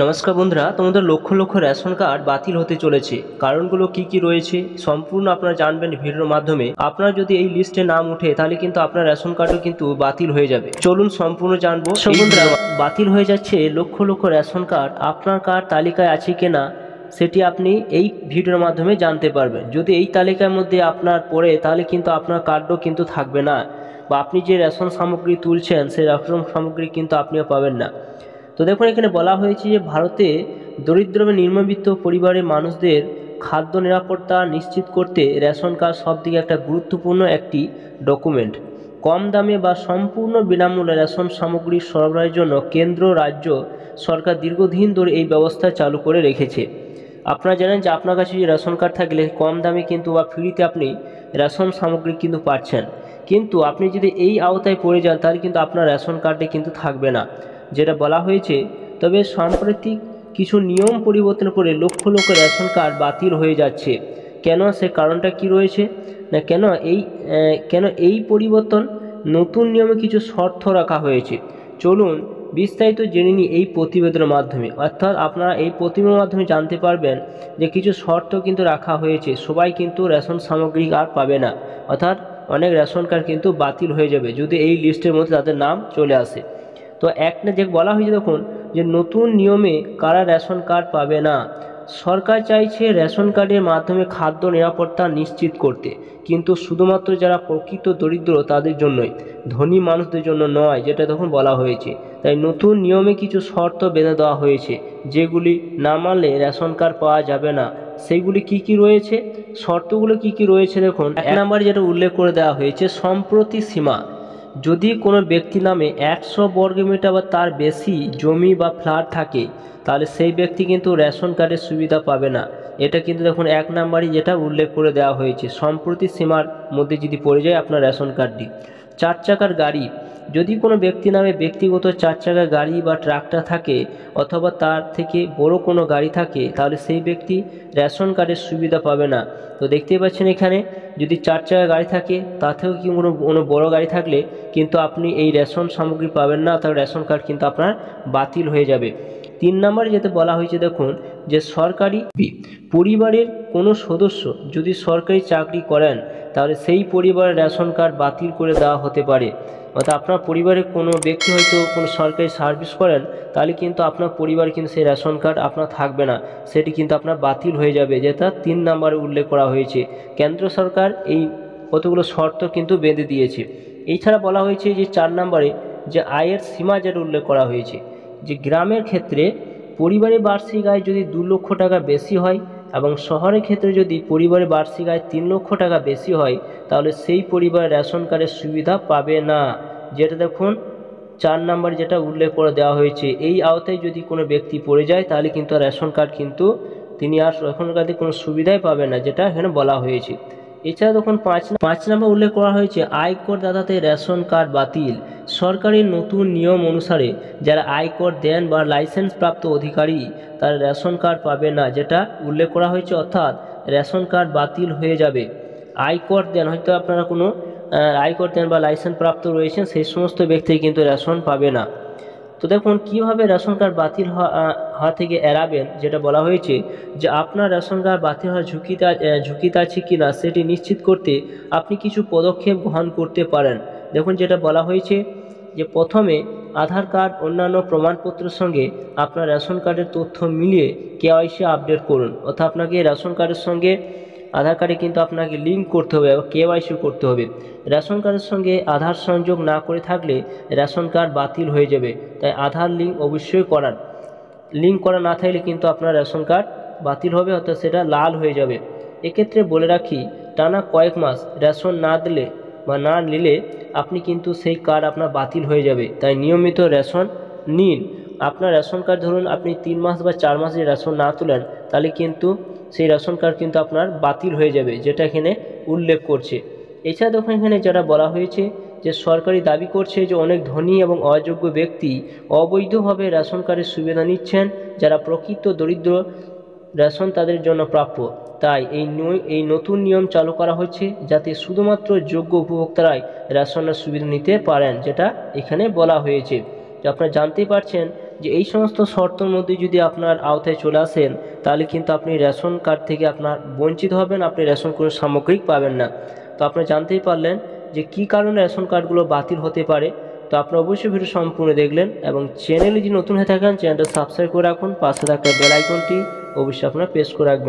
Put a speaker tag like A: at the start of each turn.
A: নমস্কার বন্ধুরা, তোমাদের লক্ষ লক্ষ রেশন কার্ড বাতিল হতে চলেছে। কারণগুলো কি কি রয়েছে সম্পূর্ণ আপনারা জানবেন ভিডিওর মাধ্যমে। আপনার যদি এই লিস্টে নাম উঠে তাহলে কিন্তু আপনার রেশন কার্ডও কিন্তু বাতিল হয়ে যাবে। চলুন সম্পূর্ণ জানবো। বন্ধুরা, বাতিল হয়ে যাচ্ছে লক্ষ লক্ষ রেশন কার্ড। আপনার কার্ড তালিকায় আছে কিনা সেটি আপনি এই ভিডিওর মাধ্যমে জানতে পারবেন। যদি এই তালিকার মধ্যে আপনার পড়ে তাহলে কিন্তু আপনার কার্ডও কিন্তু থাকবে না, বা আপনি যে রেশন সামগ্রী তুলছেন সেই রেশন সামগ্রী কিন্তু আপনিও পাবেন না। তো দেখুন, এখানে বলা হয়েছে যে ভারতে দরিদ্র বা নিম্নবিত্ত পরিবারের মানুষদের খাদ্য নিরাপত্তা নিশ্চিত করতে রেশন কার্ড সবথেকে একটা গুরুত্বপূর্ণ একটি ডকুমেন্ট। কম দামে বা সম্পূর্ণ বিনামূল্যে রেশন সামগ্রী সরবরাহের জন্য কেন্দ্র রাজ্য সরকার দীর্ঘদিন ধরে এই ব্যবস্থা চালু করে রেখেছে। আপনারা জানেন যে আপনার কাছে যে রেশন কার্ড থাকলে কম দামে কিন্তু বা ফ্রিতে আপনি রেশন সামগ্রী কিন্তু পাচ্ছেন, কিন্তু আপনি যদি এই আওতায় পড়ে যান তাহলে কিন্তু আপনার রেশন কার্ডে কিন্তু থাকবে না, যেটা বলা হয়েছে। তবে সাম্প্রতিক কিছু নিয়ম পরিবর্তন করে লক্ষ লক্ষ রেশন কার্ড বাতিল হয়ে যাচ্ছে। কেন, সে কারণটা কি রয়েছে না, কেন এই পরিবর্তন? নতুন নিয়মে কিছু শর্ত রাখা হয়েছে। চলুন বিস্তারিত জেনে নিই এই প্রতিবেদনের মাধ্যমে। অর্থাৎ আপনারা এই প্রতিবেদনের মাধ্যমে জানতে পারবেন যে কিছু শর্ত কিন্তু রাখা হয়েছে। সবাই কিন্তু রেশন সামগ্রী আর পাবে না, অর্থাৎ অনেক রেশন কার্ড কিন্তু বাতিল হয়ে যাবে যদি এই লিস্টের মধ্যে তাদের নাম চলে আসে। তো একটা যে বলা হয়েছে দেখুন, যে নতুন নিয়মে কারা রেশন কার্ড পাবে না। সরকার চাইছে রেশন কার্ডের মাধ্যমে খাদ্য নিরাপত্তা নিশ্চিত করতে, কিন্তু শুধুমাত্র যারা প্রকৃত দরিদ্র তাদের জন্যই, ধনী মানুষদের জন্য নয়, যেটা তখন বলা হয়েছে। তাই নতুন নিয়মে কিছু শর্ত বেঁধে দেওয়া হয়েছে, যেগুলি না মানলে রেশন কার্ড পাওয়া যাবে না। সেইগুলি কি কি রয়েছে, শর্তগুলো কি কি রয়েছে দেখুন। এক নম্বরে যেটা উল্লেখ করে দেওয়া হয়েছে, সম্প্রতি সীমা। যদি কোনো ব্যক্তি নামে 100 বর্গমিটার বা তার বেশি জমি বা ফ্ল্যাট থাকে তাহলে সেই ব্যক্তি কিন্তু রেশন কার্ডের সুবিধা পাবে না। এটা কিন্তু দেখুন এক নম্বরই যেটা উল্লেখ করে দেওয়া হয়েছে, সম্প্রতি সীমার মধ্যে যদি পড়ে যায় আপনার রেশন কার্ডটি। 4 চাকার গাড়ি, যদি কোনো ব্যক্তি নামে ব্যক্তিগত 4 চাকার গাড়ি বা ট্রাক্টর থাকে অথবা তার থেকে বড় কোনো গাড়ি থাকে তাহলে সেই ব্যক্তি রেশন কার্ডের সুবিধা পাবে না। তো দেখতেই পাচ্ছেন এখানে, যদি 4 চাকার গাড়ি থাকে তাতেও কি কোনো বড় গাড়ি থাকলে কিন্তু আপনি এই রেশন সামগ্রী পাবেন না, তার রেশন কার্ড কিন্তু আপনার বাতিল হয়ে যাবে। 3 নম্বরে যেতে বলা হয়েছে দেখুন, যে সরকারি পরিবারের কোনো সদস্য যদি সরকারি চাকরি করেন তাহলে সেই পরিবারের রেশন কার্ড বাতিল করে দেওয়া হতে পারে। অর্থাৎ আপনার পরিবারের কোনো ব্যক্তি হয়তো কোনো সরকারি সার্ভিস করেন তাহলে কিন্তু আপনার পরিবারে কিন্তু সেই রেশন কার্ড আপনার থাকবে না, সেটি কিন্তু আপনার বাতিল হয়ে যাবে, যেটা 3 নম্বরে উল্লেখ করা হয়েছে। কেন্দ্র সরকার এই কতগুলো শর্ত কিন্তু বেঁধে দিয়েছে। এছাড়া বলা হয়েছে যে 4 নম্বরে যে আয়ের সীমা যেটা উল্লেখ করা হয়েছে, যে গ্রামের ক্ষেত্রে পরিবারের বার্ষিক আয় যদি 2 লক্ষ টাকা বেশি হয় এবং শহরের ক্ষেত্রে যদি পরিবারের বার্ষিক আয় 3 লক্ষ টাকা বেশি হয় তাহলে সেই পরিবার রেশন কার্ডের সুবিধা পাবে না। যেটা দেখুন 4 নম্বর যেটা উল্লেখ করে দেওয়া হয়েছে, এই আওতায় যদি কোনো ব্যক্তি পড়ে যায় তাহলে কিন্তু রেশন কার্ড কিন্তু তিনি আর রেশন কার্ডে কোনো সুবিধাই পাবে না, যেটা এখানে বলা হয়েছে। এছাড়া দেখুন 5 নম্বর উল্লেখ করা হয়েছে, আয়কর দাতাদের রেশন কার্ড বাতিল। সরকারের নতুন নিয়ম অনুসারে যারা আয়কর দেন বা লাইসেন্স প্রাপ্ত অধিকারী তারা রেশন কার্ড পাবে না, যেটা উল্লেখ করা হয়েছে। অর্থাৎ রেশন কার্ড বাতিল হয়ে যাবে। আয়কর দেন, হয়তো আপনারা কোনো আয়কর দেন বা লাইসেন্স প্রাপ্ত রয়েছেন, সেই সমস্ত ব্যক্তি কিন্তু রেশন পাবে না। তো দেখুন কিভাবে রেশন কার্ড বাতিল হওয়া থেকে এড়াবেন, যেটা বলা হয়েছে যে আপনার রেশন কার্ড বাতিল হওয়ার ঝুঁকিতে আছে কি না সেটি নিশ্চিত করতে আপনি কিছু পদক্ষেপ গ্রহণ করতে পারেন। দেখুন যেটা বলা হয়েছে, যে প্রথমে আধার কার্ড অন্যান্য প্রমাণপত্রের সঙ্গে আপনার রেশন কার্ডের তথ্য মিলিয়ে কেওয়াইসি আপডেট করুন। অর্থাৎ আপনাকে রেশন কার্ডের সঙ্গে আধার কার্ডে কিন্তু আপনাকে লিঙ্ক করতে হবে বা কেওয়াইসি করতে হবে। রেশন কার্ডের সঙ্গে আধার সংযোগ না করে থাকলে রেশন কার্ড বাতিল হয়ে যাবে। তাই আধার লিঙ্ক অবশ্যই করান। লিঙ্ক করা না থাকলে কিন্তু আপনার রেশন কার্ড বাতিল হবে, অর্থাৎ সেটা লাল হয়ে যাবে। এক্ষেত্রে বলে রাখি, টানা কয়েক মাস রেশন না দিলে বা না নিলে আপনি কিন্তু সেই কার্ড আপনার বাতিল হয়ে যাবে। তাই নিয়মিত রেশন নিন। আপনার রেশন কার্ড ধরুন আপনি 3 মাস বা 4 মাসে রেশন না তোলেন তাহলে কিন্তু সেই রেশন কার্ড কিন্তু আপনার বাতিল হয়ে যাবে, যেটা এখানে উল্লেখ করছে। এছাড়া দেখুন এখানে যারা বলা হয়েছে যে সরকারি দাবি করছে যে অনেক ধনী এবং অযোগ্য ব্যক্তি অবৈধভাবে রেশন কার্ডের সুবিধা নিচ্ছেন, যারা প্রকৃত দরিদ্র রেশন তাদের জন্য প্রাপ্য। তাই এই নতুন নিয়ম চালু করা হচ্ছে যাতে শুধুমাত্র যোগ্য উপভোক্তারাই রেশনের সুবিধা নিতে পারেন, যেটা এখানে বলা হয়েছে। তো আপনারা জানতেই পারছেন যে এই সমস্ত শর্তের মধ্যে যদি আপনার আওতায় চলে আসেন তাহলে কিন্তু আপনি রেশন কার্ড থেকে আপনার বঞ্চিত হবেন, আপনি রেশন কোনো সামগ্রিক পাবেন না। তো আপনারা জানতেই পারলেন যে কী কারণে রেশন কার্ডগুলো বাতিল হতে পারে। তো আপনারা অবশ্যই ভিডিও সম্পূর্ণ দেখলেন এবং চ্যানেলে যদি নতুন হয়ে থাকেন চ্যানেলটা সাবস্ক্রাইব করে রাখুন, পাশে থাকা বেল আইকনটি অবশ্যই আপনারা প্রেস করে রাখবেন।